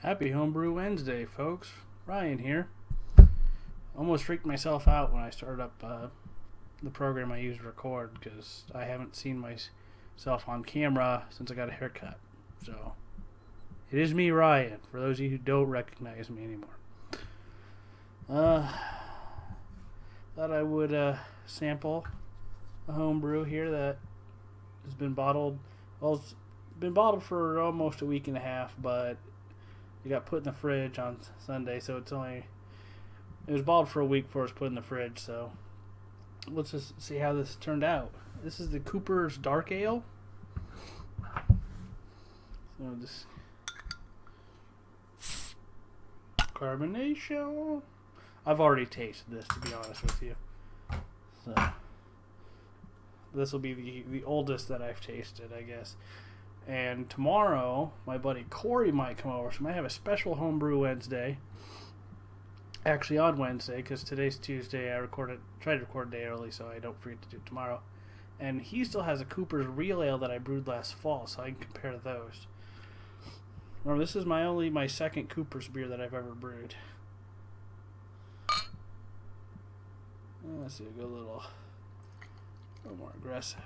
Happy Homebrew Wednesday, folks. Ryan here. Almost freaked myself out when I started up the program I use to record because I haven't seen myself on camera since I got a haircut. So, it is me, Ryan, for those of you who don't recognize me anymore. Thought I would sample a homebrew here that has been bottled. Well, it's been bottled for almost a week and a half, but it got put in the fridge on Sunday, so it was bottled for a week before it was put in the fridge. So let's just see how this turned out. This is the Cooper's Dark Ale. So this carbonation. I've already tasted this, to be honest with you. So this will be the oldest that I've tasted, I guess. And tomorrow, my buddy Corey might come over, so we might have a special Homebrew Wednesday. Actually, on Wednesday, because today's Tuesday. I tried to record a day early, so I don't forget to do it tomorrow. And he still has a Cooper's Real Ale that I brewed last fall, so I can compare those. Remember, this is my second Cooper's beer that I've ever brewed. Let's see, we'll go a little more aggressive.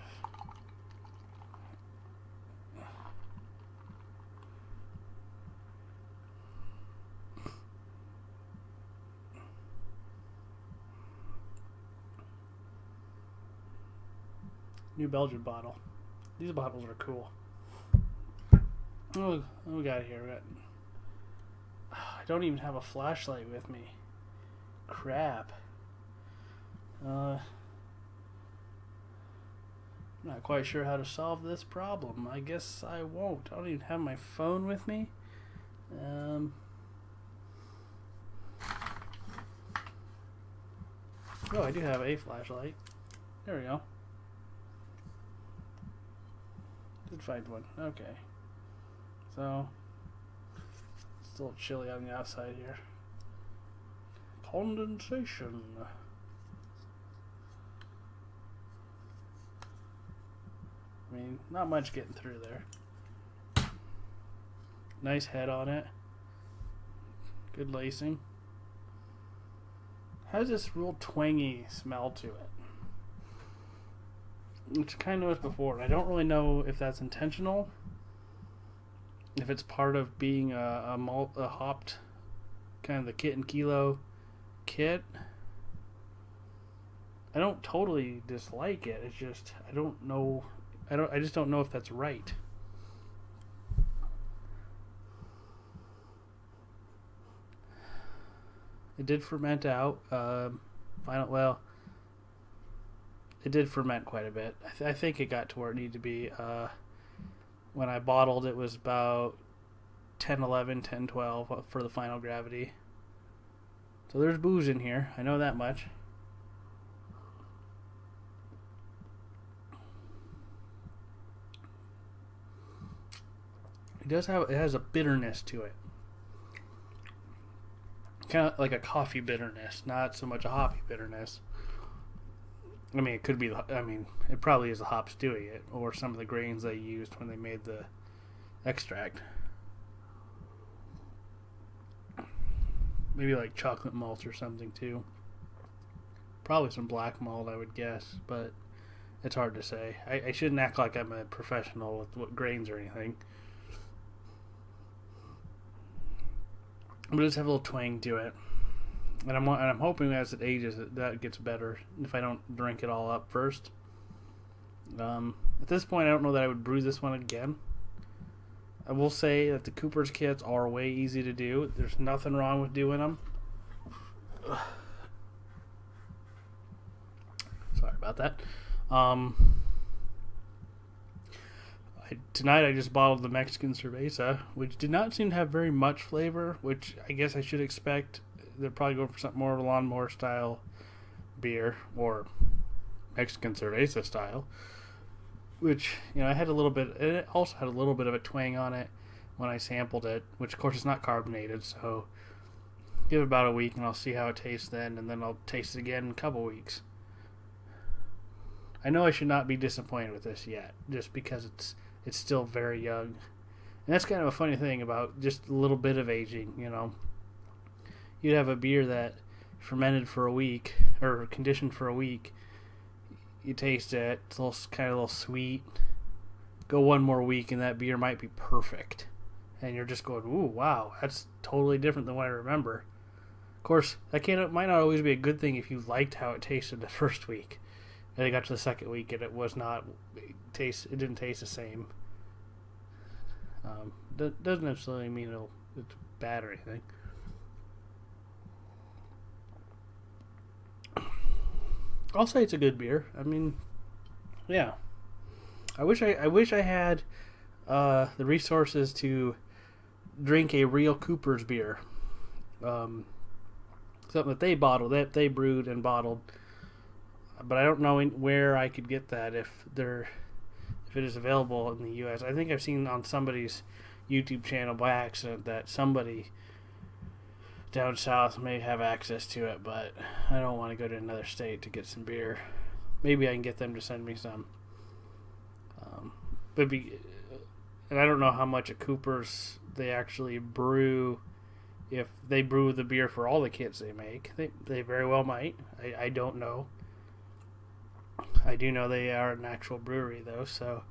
New Belgian bottle. These bottles are cool. What we got here? I don't even have a flashlight with me. Crap. Not quite sure how to solve this problem. I guess I won't. I don't even have my phone with me. Oh, I do have a flashlight. There we go. Did find one. Okay. So, it's still chilly on the outside here. Condensation. I mean, not much getting through there. Nice head on it. Good lacing. Has this real twangy smell to it, which kind of was before. I don't really know if that's intentional, if it's part of being a hopped, kind of the Kit and Kilo kit. I don't totally dislike it. It's just I don't know. I just don't know if that's right. It did ferment out. It did ferment quite a bit. I think it got to where it needed to be. When I bottled, it was about 10-11, 10-12 for the final gravity. So there's booze in here. I know that much. It has a bitterness to it. Kind of like a coffee bitterness, not so much a hoppy bitterness. I mean, it could be. It probably is the hops doing it, or some of the grains they used when they made the extract. Maybe like chocolate malt or something too. Probably some black malt, I would guess, but it's hard to say. I shouldn't act like I'm a professional with what grains or anything. But it does have a little twang to it. And I'm hoping as it ages, that gets better if I don't drink it all up first. At this point, I don't know that I would brew this one again. I will say that the Cooper's kits are way easy to do. There's nothing wrong with doing them. Sorry about that. Tonight I just bottled the Mexican Cerveza, which did not seem to have very much flavor, which I guess I should expect. They're probably going for something more of a lawnmower style beer, or Mexican Cerveza style, which, I had a little bit, it also had a little bit of a twang on it when I sampled it, which of course is not carbonated, so give it about a week and I'll see how it tastes then, and then I'll taste it again in a couple weeks. I know I should not be disappointed with this yet, just because it's still very young And that's kind of a funny thing about just a little bit of aging, you know. You'd have a beer that fermented for a week or conditioned for a week. You taste it, it's kind of a little sweet. Go one more week and that beer might be perfect. And you're just going, ooh, wow, that's totally different than what I remember. Of course, that might not always be a good thing if you liked how it tasted the first week. And it got to the second week and it didn't taste the same. Doesn't necessarily mean it's bad or anything. I'll say it's a good beer. I mean, yeah. I wish I had the resources to drink a real Cooper's beer. Something that they bottled, that they brewed and bottled. But I don't know where I could get that if it is available in the U.S. I think I've seen on somebody's YouTube channel by accident that somebody down south may have access to it, but I don't want to go to another state to get some beer. Maybe I can get them to send me some. And I don't know how much at Cooper's they actually brew. If they brew the beer for all the kits they make, they very well might. I don't know. I do know they are an actual brewery, though, so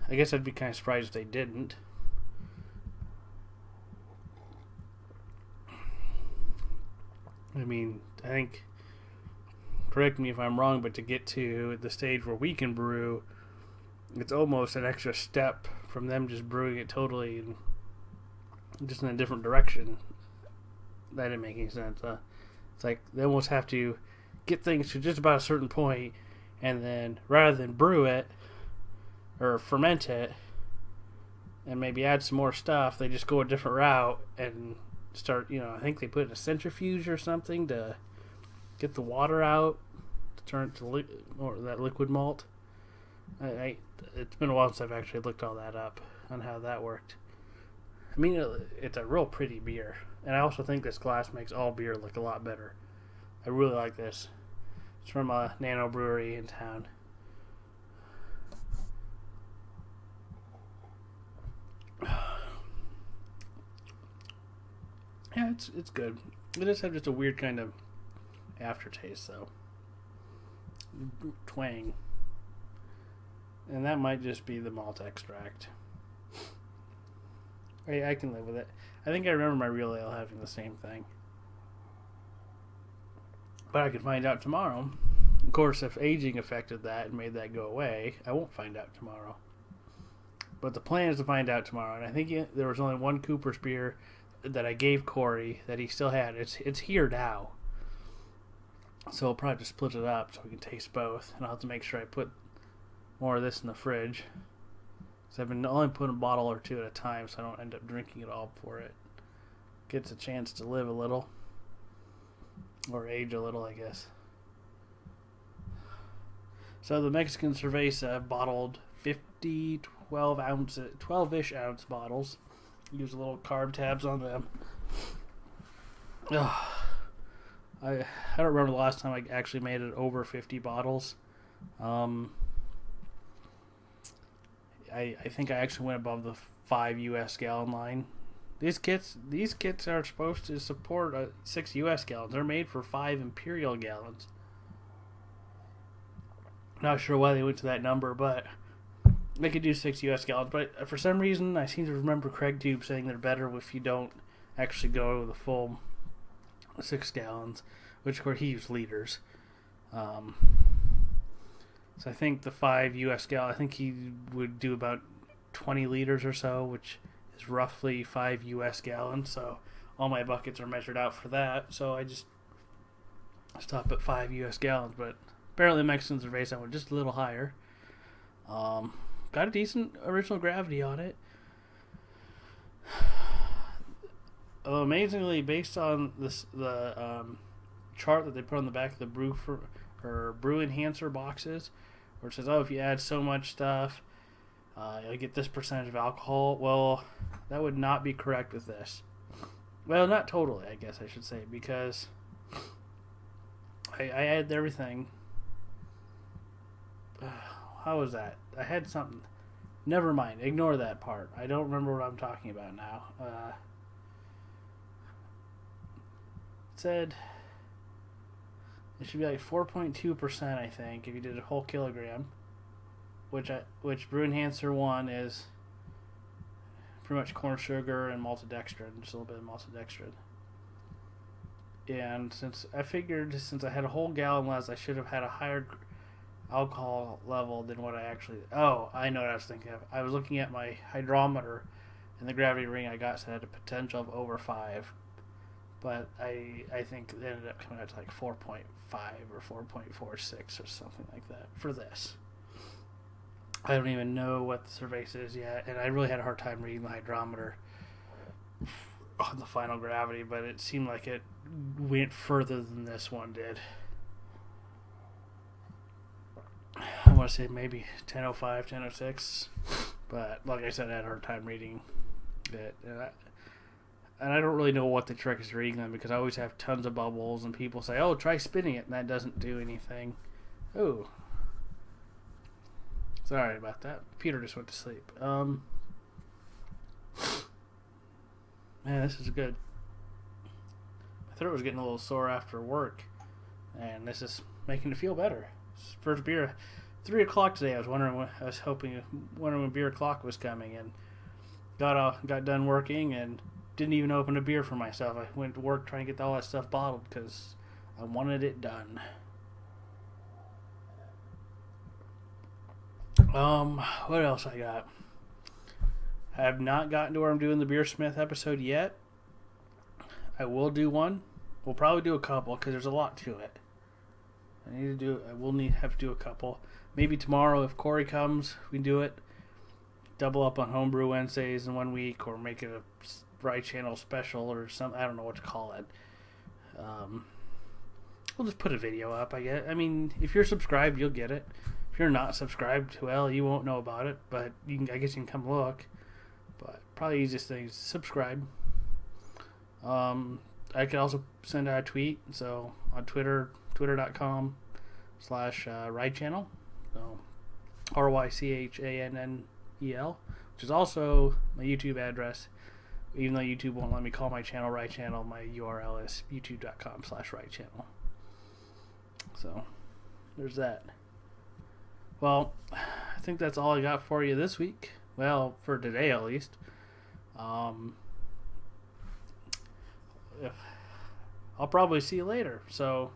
I guess I'd be kind of surprised if they didn't. I mean, I think, correct me if I'm wrong, but to get to the stage where we can brew, it's almost an extra step from them just brewing it totally and just in a different direction. That didn't make any sense. It's like they almost have to get things to just about a certain point, and then rather than brew it or ferment it and maybe add some more stuff, they just go a different route and start, I think they put in a centrifuge or something to get the water out to turn it to that liquid malt. It's been a while since I've actually looked all that up on how that worked. I mean, it's a real pretty beer, and I also think this glass makes all beer look a lot better. I really like this. It's from a nano brewery in town. Yeah, it's good. It does have just a weird kind of aftertaste, though. Twang. And that might just be the malt extract. I can live with it. I think I remember my real ale having the same thing. But I could find out tomorrow. Of course, if aging affected that and made that go away, I won't find out tomorrow. But the plan is to find out tomorrow. And I think there was only one Cooper's beer that I gave Corey that he still had. It's here now. So I'll probably just split it up so we can taste both. And I'll have to make sure I put more of this in the fridge. Because I've been only putting a bottle or two at a time so I don't end up drinking it all before it gets a chance to live a little. Or age a little, I guess. So the Mexican Cerveza bottled 50 12-ish ounce bottles. Use little carb tabs on them. I don't remember the last time I actually made it over 50 bottles. I think I actually went above the 5 US gallon line. These kits are supposed to support 6 US gallons. They're made for 5 imperial gallons. Not sure why they went to that number, but they could do 6 US gallons. But for some reason, I seem to remember Craig Tube saying they're better if you don't actually go the full 6 gallons, which of course he used liters. So I think the 5 US gallon, I think he would do about 20 liters or so, which is roughly 5 US gallons. So all my buckets are measured out for that. So I just stop at 5 US gallons. But apparently Mexican Cerveza went just a little higher. Got a decent original gravity on it. Amazingly, based on the chart that they put on the back of the brew enhancer boxes, where it says, if you add so much stuff, you'll get this percentage of alcohol. Well, that would not be correct with this. Well, not totally, I guess I should say, because I added everything. How was that? I had something. Never mind. Ignore that part. I don't remember what I'm talking about now. It said it should be like 4.2%, I think, if you did a whole kilogram. Which Brew Enhancer 1 is pretty much corn sugar and maltodextrin, just a little bit of maltodextrin. And since I had a whole gallon less, I should have had a higher alcohol level than what I actually... Oh, I know what I was thinking of. I was looking at my hydrometer, and the gravity ring I got said it had a potential of over 5. But I think it ended up coming out to like 4.5 or 4.46 or something like that for this. I don't even know what the cerveza is yet, and I really had a hard time reading the hydrometer on the final gravity, but it seemed like it went further than this one did. I want to say maybe 10.05, 10.06, but like I said, I had a hard time reading it. And I don't really know what the trick is to reading them, because I always have tons of bubbles, and people say, oh, try spinning it, and that doesn't do anything. Oh. Sorry about that. Peter just went to sleep. Man, this is good. My throat was getting a little sore after work, and this is making it feel better. First beer, 3 o'clock today. I was wondering when beer o'clock was coming, and got done working and didn't even open a beer for myself. I went to work trying to get all that stuff bottled because I wanted it done. What else I got? I have not gotten to where I'm doing the Beersmith episode yet. I will do one. We'll probably do a couple because there's a lot to it. I will have to do a couple. Maybe tomorrow if Corey comes, we can do it. Double up on Homebrew Wednesdays in 1 week, or make it a Rye Channel special or something. I don't know what to call it. We'll just put a video up, I guess. I mean, if you're subscribed, you'll get it. If you're not subscribed, well, you won't know about it, but I guess you can come look. But probably the easiest thing is subscribe. I could also send out a tweet, so on Twitter, twitter.com/Rye Channel, so RYCHANNEL, which is also my YouTube address. Even though YouTube won't let me call my channel Rye Channel, my URL is youtube.com/Rye Channel. So there's that. Well, I think that's all I got for you this week. Well, for today at least. I'll probably see you later. So,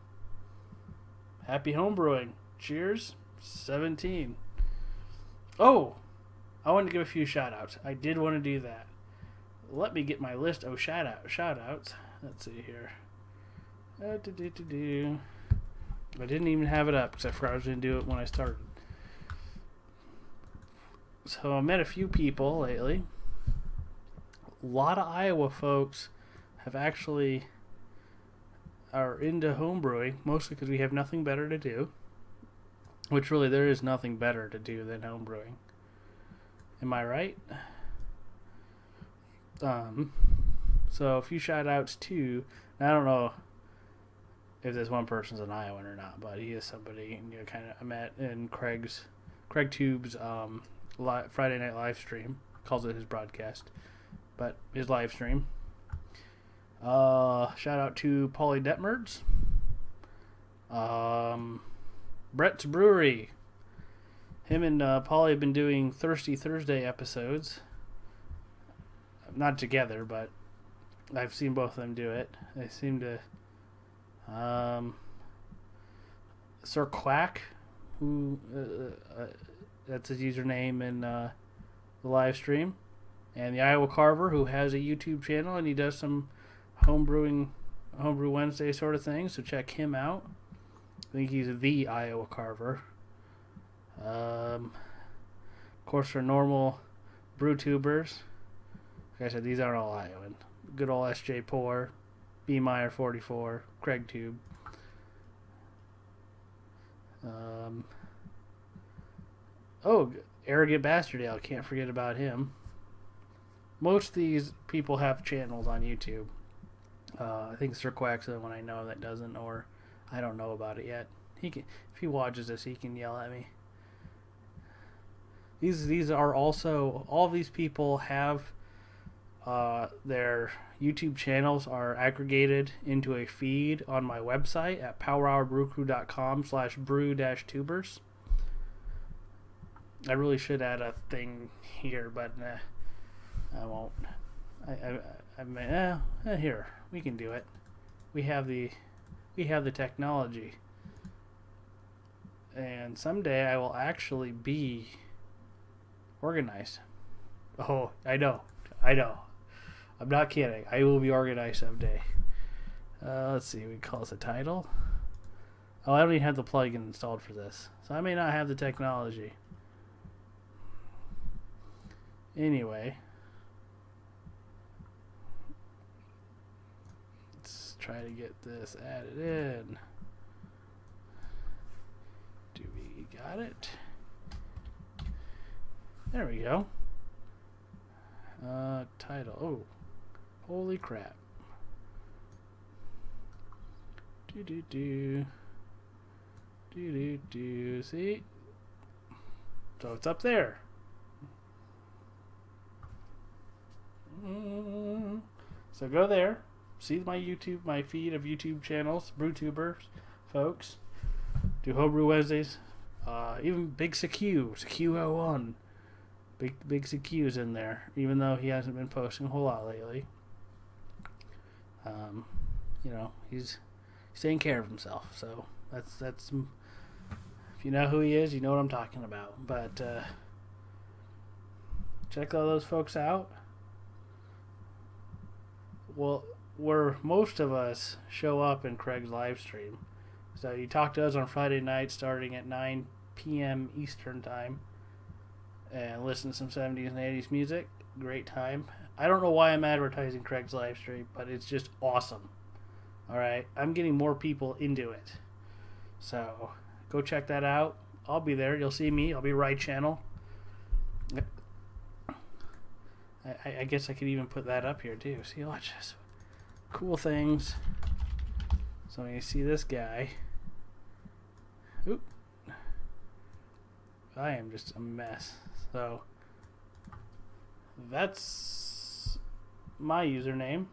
happy homebrewing. Cheers. 17. Oh, I wanted to give a few shout-outs. I did want to do that. Let me get my list of shout-outs. Let's see here. I didn't even have it up because I forgot I was going to do it when I started. So I met a few people lately. A lot of Iowa folks are into homebrewing, mostly because we have nothing better to do. Which really, there is nothing better to do than homebrewing. Am I right? So a few shout outs too. I don't know if this one person's an Iowan or not, but he is somebody kind of I met in Craig Tube's Friday night live stream. Calls it his broadcast, but his live stream. Shout out to Paulie Detmerds. Brett's Brewery. Him and Paulie have been doing Thirsty Thursday episodes. Not together, but I've seen both of them do it. They seem to... Sir Quack, who... that's his username in the live stream. And the Iowa Carver, who has a YouTube channel, and he does some homebrew Wednesday sort of thing, so check him out. I think he's the Iowa Carver. Of course, our normal brew tubers. Like I said, these aren't all Iowan. Good old S.J. Poor, B. Meyer 44, Craig Tube. Arrogant Bastardale, can't forget about him. Most of these people have channels on YouTube. I think Sir Quack's the one I know that doesn't, or I don't know about it yet. He can, if he watches this, he can yell at me. These are also, all of these people have their YouTube channels are aggregated into a feed on my website at powerhourbrewcrew.com/brew-tubers. I really should add a thing here, but I won't. I mean, here we can do it. We have the technology, and someday I will actually be organized. Oh, I know. I'm not kidding. I will be organized someday. Let's see. We call this a title. Oh, I don't even have the plugin installed for this, so I may not have the technology. Anyway, let's try to get this added in. Do we got it? There we go. Title. Oh, holy crap. Do. See? So it's up there. So go there. See my feed of YouTube channels, BrewTubers, folks. Do Homebrew Wednesdays. Even Big Seq01. Big Seq's in there, even though he hasn't been posting a whole lot lately. He's taking care of himself. So that's if you know who he is, you know what I'm talking about. But check all those folks out. Well, where most of us show up in Craig's live stream. So you talk to us on Friday night starting at 9 p.m. Eastern time and listen to some 70s and 80s music. Great time. I don't know why I'm advertising Craig's live stream, but it's just awesome. Alright, I'm getting more people into it. So go check that out. I'll be there. You'll see me. I'll be right channel. I guess I could even put that up here too. See, watch this. Cool things. So when you see this guy. Oop. I am just a mess. So that's my username.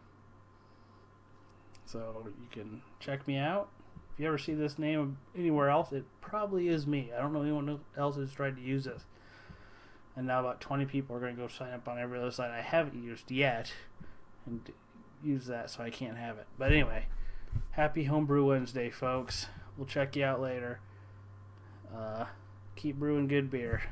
So you can check me out. If you ever see this name anywhere else, it probably is me. I don't know anyone else who's tried to use this. And now about 20 people are going to go sign up on every other site I haven't used yet and use that, so I can't have it. But anyway, happy Homebrew Wednesday, folks. We'll check you out later. Keep brewing good beer.